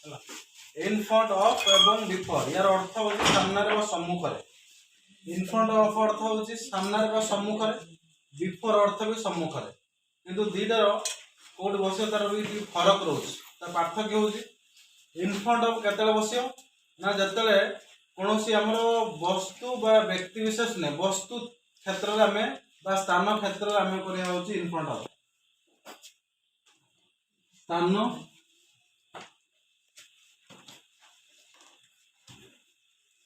In front of एवं before यार अर्थ होची सामने रे सम्मुख रे इन फ्रंट ऑफ अर्थ होची सामने रे सम्मुख रे बिफोर अर्थ भी सम्मुख रे किंतु दीटार कोड बसियो तार भी फरक रहउची ता पार्थक्य होची इन फ्रंट ऑफ केतले बसियो ना जतले कोनोसी हमरो वस्तु बा व्यक्ति विशेष ने वस्तु क्षेत्र रे हमें बा स्थान क्षेत्र रे हमें करिया होची इन फ्रंट ऑफ स्थान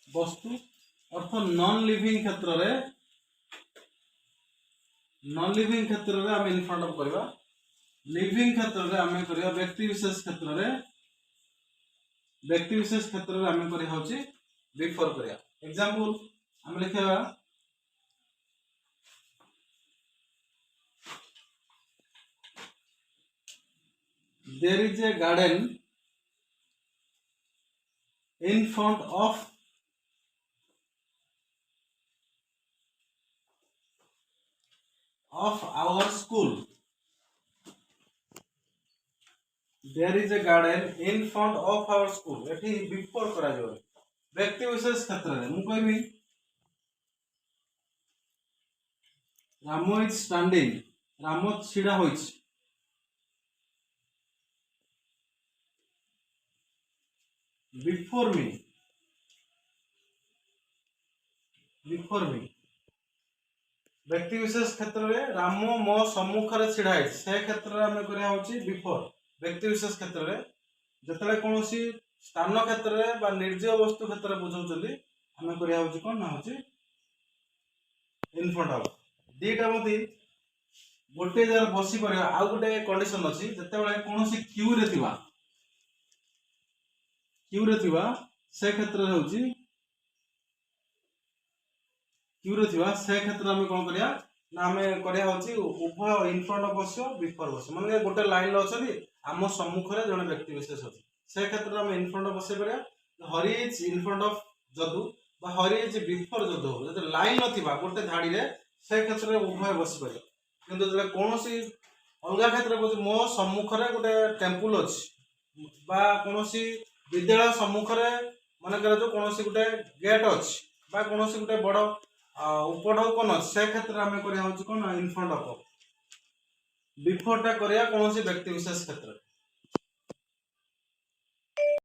वस्तु अर्थ नॉन लिविंग क्षेत्र रे नॉन लिविंग क्षेत्र रे हम इन फ्रंट ऑफ करबा लिविंग क्षेत्र रे हम करबा व्यक्ति विशेष क्षेत्र रे हम करिया होची बिफोर करिया एग्जांपल हम लिखबा there is a garden in front of our school. There is a garden in front of our school. एठी बिफोर करा जाय व्यक्ति विशेष क्षेत्र रे मु कहबी रामो इज स्टैंडिंग रामो छिड़ा होइछ बिफोर मी व्यक्ति विशेष क्षेत्र में राम मो सम्मुख रे छिड़ा है से क्षेत्र रे हमें करिया होची बिफोर व्यक्ति विशेष क्षेत्र रे जतले कोनोसी स्थान क्षेत्र रे बा निर्जीव वस्तु क्षेत्र रे बुझौचली हमें करिया होची कोन ना होची इन फ्रंट ऑफ दीटा मती गोटे जर बसी परिया आ गोटे कंडीशन अछि जतेबेले कोनोसी क्यू रे थिबा से क्षेत्र रे होची क्यूरे थिबा से क्षेत्र में कोन करिया ना हमें करिया होची उभय इन फ्रंट ऑफ बसियो बिफोर बसियो माने गोटे लाइन लो अछि आम सम्मुख रे जने व्यक्ति विशेष अछि से क्षेत्र में इन फ्रंट ऑफ बसे करिया Hari is in front of जदु बा हरि इज बिफोर जदु जते लाइन नथिबा गोटे धाडी रे से क्षेत्र रे उभय बसि परियो किंतु जले कोनोसी अलगा क्षेत्र को मो सम्मुख रे गोटे टेंपल अछि बा कोनोसी विद्यालय सम्मुख रे माने कर जो कोनोसी गोटे गेट अछि बा कोनोसी गोटे बड़ उपढौ कोन से क्षेत्र में करिया होची कोन इन फ्रंट ऑफ बिफोर टा करिया कोनोसी व्यक्ति विशेष क्षेत्र